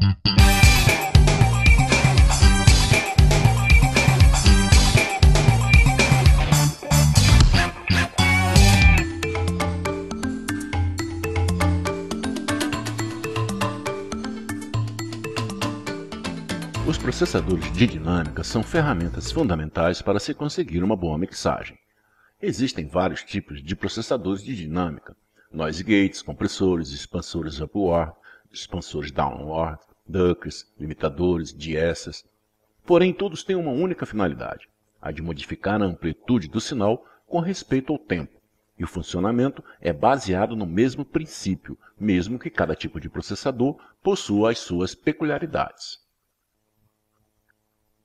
Os processadores de dinâmica são ferramentas fundamentais para se conseguir uma boa mixagem. Existem vários tipos de processadores de dinâmica: noise gates, compressores, expansores upward, expansores downward, duckers, limitadores, de-essers. Porém, todos têm uma única finalidade: a de modificar a amplitude do sinal com respeito ao tempo, e o funcionamento é baseado no mesmo princípio, mesmo que cada tipo de processador possua as suas peculiaridades.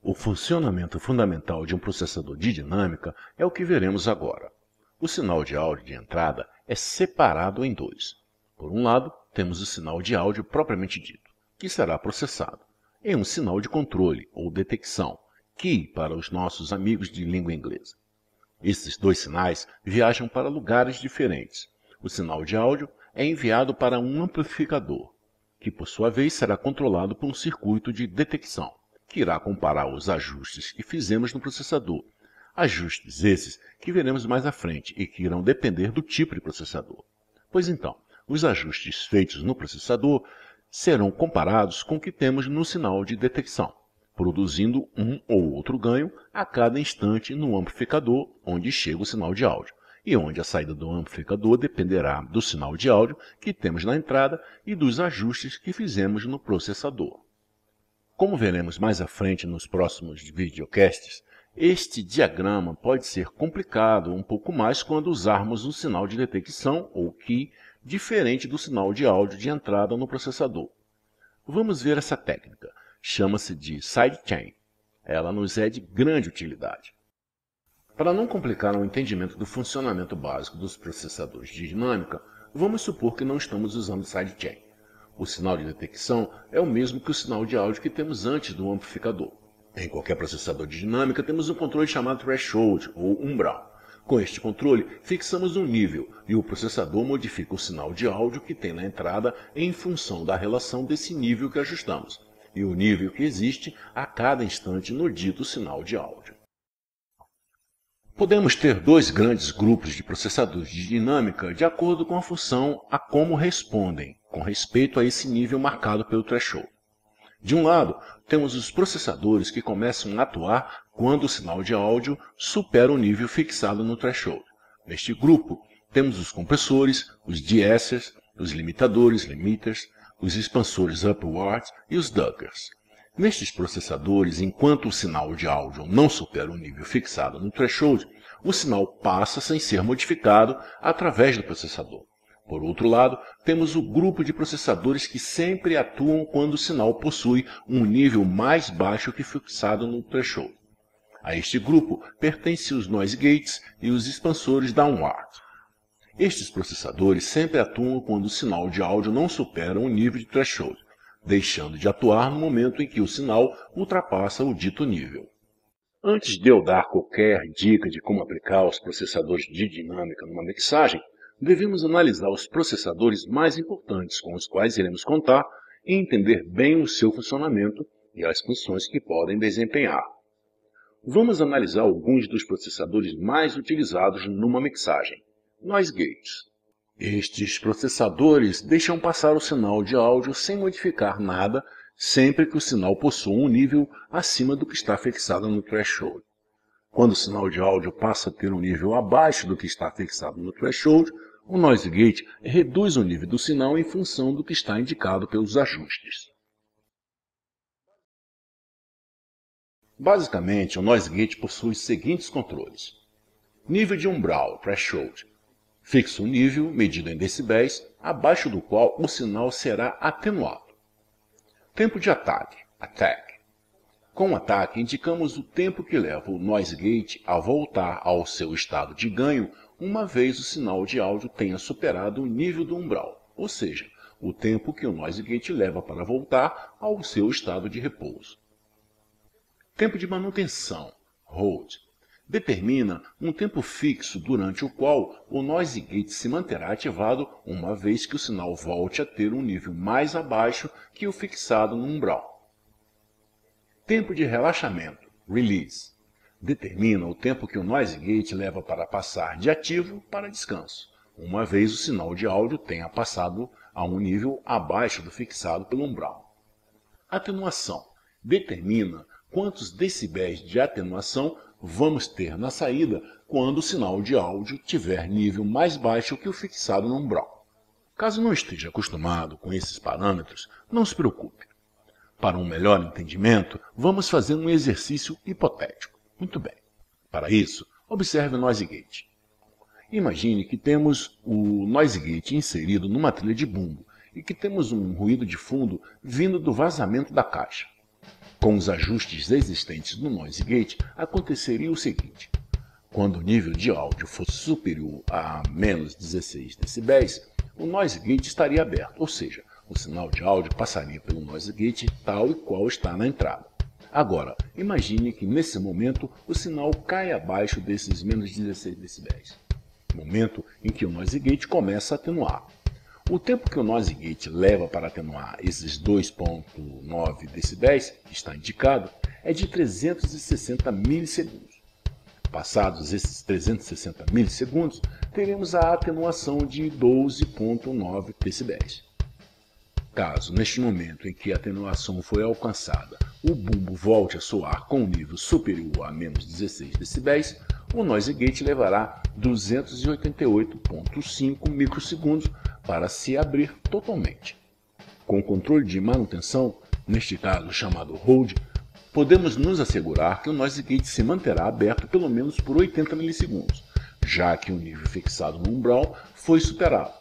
O funcionamento fundamental de um processador de dinâmica é o que veremos agora. O sinal de áudio de entrada é separado em dois. Por um lado, temos o sinal de áudio propriamente dito, que será processado, em um sinal de controle ou detecção, key para os nossos amigos de língua inglesa. Esses dois sinais viajam para lugares diferentes. O sinal de áudio é enviado para um amplificador, que por sua vez será controlado por um circuito de detecção, que irá comparar os ajustes que fizemos no processador. Ajustes esses que veremos mais à frente e que irão depender do tipo de processador. Pois então, os ajustes feitos no processador serão comparados com o que temos no sinal de detecção, produzindo um ou outro ganho a cada instante no amplificador onde chega o sinal de áudio, e onde a saída do amplificador dependerá do sinal de áudio que temos na entrada e dos ajustes que fizemos no processador. Como veremos mais à frente nos próximos videocasts, este diagrama pode ser complicado um pouco mais quando usarmos um sinal de detecção, ou key, diferente do sinal de áudio de entrada no processador. Vamos ver essa técnica. Chama-se de sidechain. Ela nos é de grande utilidade. Para não complicar o entendimento do funcionamento básico dos processadores de dinâmica, vamos supor que não estamos usando sidechain. O sinal de detecção é o mesmo que o sinal de áudio que temos antes do amplificador. Em qualquer processador de dinâmica temos um controle chamado threshold, ou umbral. Com este controle, fixamos um nível e o processador modifica o sinal de áudio que tem na entrada em função da relação desse nível que ajustamos, e o nível que existe a cada instante no dito sinal de áudio. Podemos ter dois grandes grupos de processadores de dinâmica de acordo com a função a como respondem, com respeito a esse nível marcado pelo threshold. De um lado, temos os processadores que começam a atuar quando o sinal de áudio supera o nível fixado no threshold. Neste grupo, temos os compressores, os de-essers, os limitadores, limiters, os expansores upward e os duckers. Nestes processadores, enquanto o sinal de áudio não supera o nível fixado no threshold, o sinal passa sem ser modificado através do processador. Por outro lado, temos o grupo de processadores que sempre atuam quando o sinal possui um nível mais baixo que fixado no threshold. A este grupo pertencem os noise gates e os expansores downward. Estes processadores sempre atuam quando o sinal de áudio não supera o nível de threshold, deixando de atuar no momento em que o sinal ultrapassa o dito nível. Antes de eu dar qualquer dica de como aplicar os processadores de dinâmica numa mixagem, devemos analisar os processadores mais importantes com os quais iremos contar e entender bem o seu funcionamento e as funções que podem desempenhar. Vamos analisar alguns dos processadores mais utilizados numa mixagem: noise gates. Estes processadores deixam passar o sinal de áudio sem modificar nada sempre que o sinal possua um nível acima do que está fixado no threshold. Quando o sinal de áudio passa a ter um nível abaixo do que está fixado no threshold, o noise gate reduz o nível do sinal em função do que está indicado pelos ajustes. Basicamente, o noise gate possui os seguintes controles: nível de umbral, threshold. Fixa um nível, medido em decibéis, abaixo do qual o sinal será atenuado. Tempo de ataque, attack. Com o ataque, indicamos o tempo que leva o noise gate a voltar ao seu estado de ganho uma vez o sinal de áudio tenha superado o nível do umbral, ou seja, o tempo que o noise gate leva para voltar ao seu estado de repouso. Tempo de manutenção, hold. Determina um tempo fixo durante o qual o noise gate se manterá ativado uma vez que o sinal volte a ter um nível mais abaixo que o fixado no umbral. Tempo de relaxamento, release. Determina o tempo que o noise gate leva para passar de ativo para descanso, uma vez o sinal de áudio tenha passado a um nível abaixo do fixado pelo umbral. Atenuação. Determina quantos decibéis de atenuação vamos ter na saída quando o sinal de áudio tiver nível mais baixo que o fixado no umbral. Caso não esteja acostumado com esses parâmetros, não se preocupe. Para um melhor entendimento, vamos fazer um exercício hipotético. Muito bem. Para isso, observe o noise gate. Imagine que temos o noise gate inserido numa trilha de bumbo e que temos um ruído de fundo vindo do vazamento da caixa. Com os ajustes existentes no noise gate, aconteceria o seguinte. Quando o nível de áudio fosse superior a menos 16 decibéis, o noise gate estaria aberto, ou seja, o sinal de áudio passaria pelo noise gate tal e qual está na entrada. Agora, imagine que nesse momento o sinal cai abaixo desses menos 16 decibéis, momento em que o noise gate começa a atenuar. O tempo que o noise gate leva para atenuar esses 2,9 decibéis, que está indicado, é de 360 milissegundos. Passados esses 360 milissegundos, teremos a atenuação de 12,9 decibéis. Caso, neste momento em que a atenuação foi alcançada, o bumbo volte a soar com um nível superior a menos 16 decibéis, o noise gate levará 288,5 microsegundos para se abrir totalmente. Com o controle de manutenção, neste caso chamado hold, podemos nos assegurar que o noise gate se manterá aberto pelo menos por 80 milissegundos, já que o nível fixado no umbral foi superado.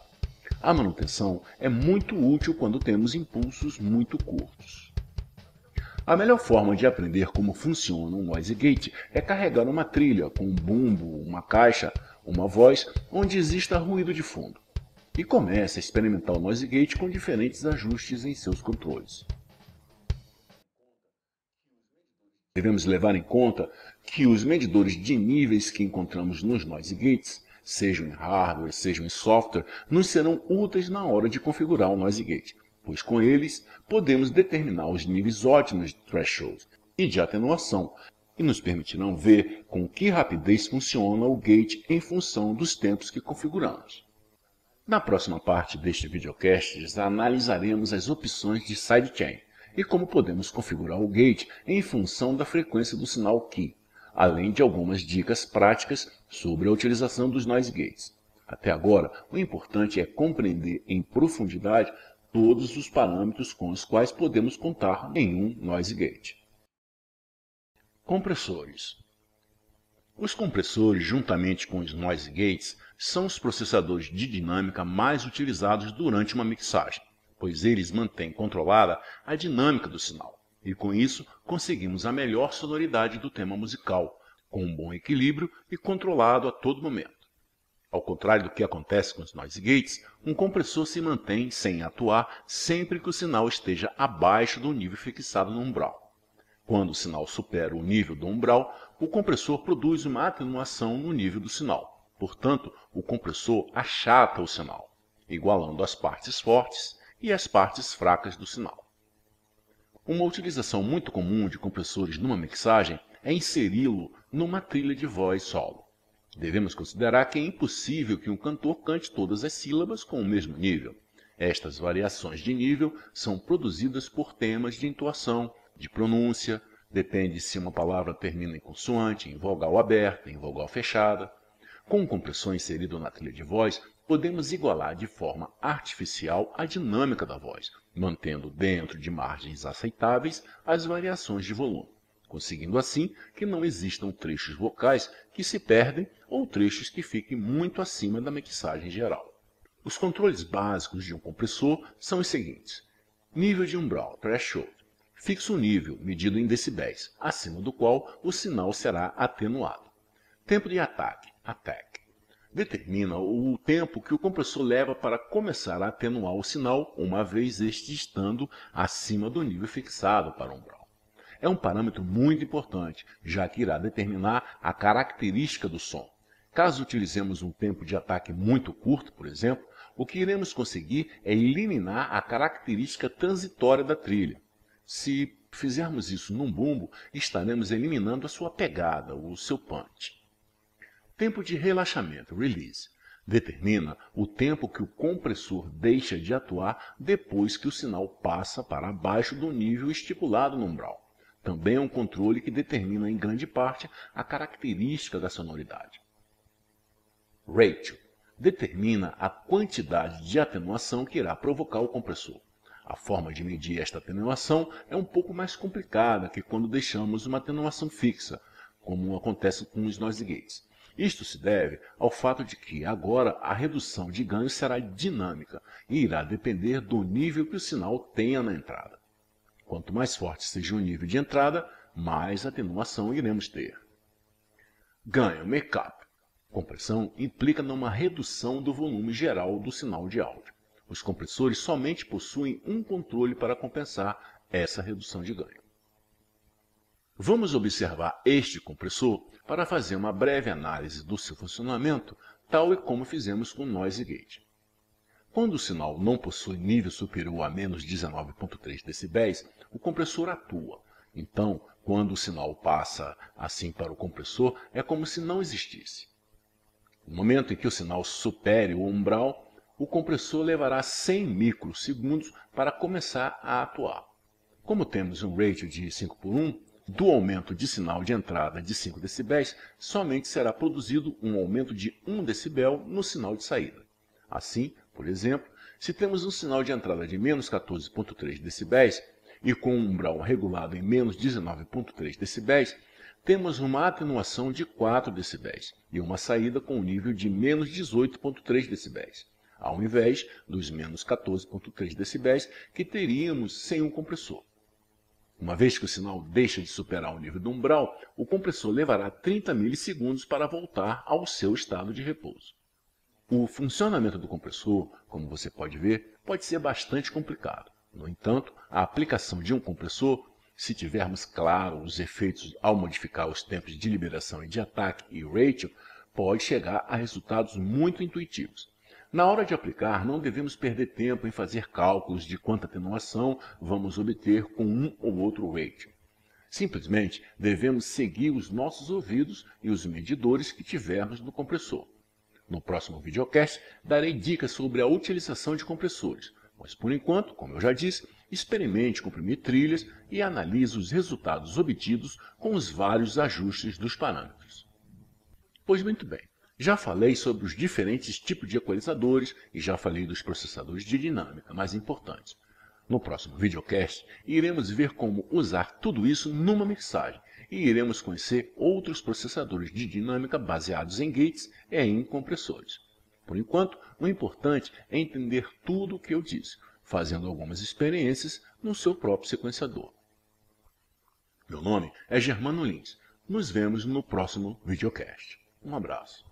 A manutenção é muito útil quando temos impulsos muito curtos. A melhor forma de aprender como funciona um noise gate é carregar uma trilha com um bumbo, uma caixa, uma voz, onde exista ruído de fundo. E comece a experimentar o noise gate com diferentes ajustes em seus controles. Devemos levar em conta que os medidores de níveis que encontramos nos noise gates, sejam em hardware, sejam em software, nos serão úteis na hora de configurar o noise gate, pois com eles podemos determinar os níveis ótimos de threshold e de atenuação, e nos permitirão ver com que rapidez funciona o gate em função dos tempos que configuramos. Na próxima parte deste videocast, analisaremos as opções de sidechain e como podemos configurar o gate em função da frequência do sinal key, além de algumas dicas práticas sobre a utilização dos noise gates. Até agora, o importante é compreender em profundidade todos os parâmetros com os quais podemos contar em um noise gate. Compressores. Os compressores, juntamente com os noise gates, são os processadores de dinâmica mais utilizados durante uma mixagem, pois eles mantêm controlada a dinâmica do sinal, e com isso conseguimos a melhor sonoridade do tema musical, com um bom equilíbrio e controlado a todo momento. Ao contrário do que acontece com os noise gates, um compressor se mantém sem atuar sempre que o sinal esteja abaixo do nível fixado no umbral. Quando o sinal supera o nível do umbral, o compressor produz uma atenuação no nível do sinal. Portanto, o compressor achata o sinal, igualando as partes fortes e as partes fracas do sinal. Uma utilização muito comum de compressores numa mixagem é inseri-lo numa trilha de voz solo. Devemos considerar que é impossível que um cantor cante todas as sílabas com o mesmo nível. Estas variações de nível são produzidas por temas de entoação, de pronúncia, depende se uma palavra termina em consoante, em vogal aberta, em vogal fechada. Com um compressor inserido na trilha de voz, podemos igualar de forma artificial a dinâmica da voz, mantendo dentro de margens aceitáveis as variações de volume, conseguindo assim que não existam trechos vocais que se perdem ou trechos que fiquem muito acima da mixagem geral. Os controles básicos de um compressor são os seguintes. Nível de umbral, threshold. Fixa o nível, medido em decibéis, acima do qual o sinal será atenuado. Tempo de ataque, attack. Determina o tempo que o compressor leva para começar a atenuar o sinal, uma vez este estando acima do nível fixado para o umbral. é um parâmetro muito importante, já que irá determinar a característica do som. Caso utilizemos um tempo de ataque muito curto, por exemplo, o que iremos conseguir é eliminar a característica transitória da trilha. Se fizermos isso num bumbo, estaremos eliminando a sua pegada, o seu punch. Tempo de relaxamento, release, determina o tempo que o compressor deixa de atuar depois que o sinal passa para abaixo do nível estipulado no umbral. Também é um controle que determina em grande parte a característica da sonoridade. Ratio determina a quantidade de atenuação que irá provocar o compressor. A forma de medir esta atenuação é um pouco mais complicada que quando deixamos uma atenuação fixa, como acontece com os noise gates. Isto se deve ao fato de que agora a redução de ganho será dinâmica e irá depender do nível que o sinal tenha na entrada. Quanto mais forte seja o nível de entrada, mais atenuação iremos ter. Ganho make-up. Compressão implica numa redução do volume geral do sinal de áudio. Os compressores somente possuem um controle para compensar essa redução de ganho. Vamos observar este compressor para fazer uma breve análise do seu funcionamento, tal e como fizemos com o noise gate. Quando o sinal não possui nível superior a menos 19,3 dB, o compressor atua. Então, quando o sinal passa assim para o compressor, é como se não existisse. No momento em que o sinal supere o umbral, o compressor levará 100 microsegundos para começar a atuar. Como temos um ratio de 5:1, do aumento de sinal de entrada de 5 dB, somente será produzido um aumento de 1 dB no sinal de saída. Assim, por exemplo, se temos um sinal de entrada de menos 14,3 dB e com um umbral regulado em menos 19,3 dB, temos uma atenuação de 4 dB e uma saída com um nível de menos 18,3 dB, ao invés dos menos 14,3 dB que teríamos sem um compressor. Uma vez que o sinal deixa de superar o nível do umbral, o compressor levará 30 milissegundos para voltar ao seu estado de repouso. O funcionamento do compressor, como você pode ver, pode ser bastante complicado. No entanto, a aplicação de um compressor, se tivermos claro os efeitos ao modificar os tempos de liberação e de ataque e ratio, pode chegar a resultados muito intuitivos. Na hora de aplicar, não devemos perder tempo em fazer cálculos de quanta atenuação vamos obter com um ou outro ratio. Simplesmente devemos seguir os nossos ouvidos e os medidores que tivermos no compressor. No próximo videocast, darei dicas sobre a utilização de compressores, mas por enquanto, como eu já disse, experimente comprimir trilhas e analise os resultados obtidos com os vários ajustes dos parâmetros. Pois muito bem, já falei sobre os diferentes tipos de equalizadores e já falei dos processadores de dinâmica mais importantes. No próximo videocast, iremos ver como usar tudo isso numa mixagem e iremos conhecer outros processadores de dinâmica baseados em gates e em compressores. Por enquanto, o importante é entender tudo o que eu disse, fazendo algumas experiências no seu próprio sequenciador. Meu nome é Germano Lins. Nos vemos no próximo videocast. Um abraço.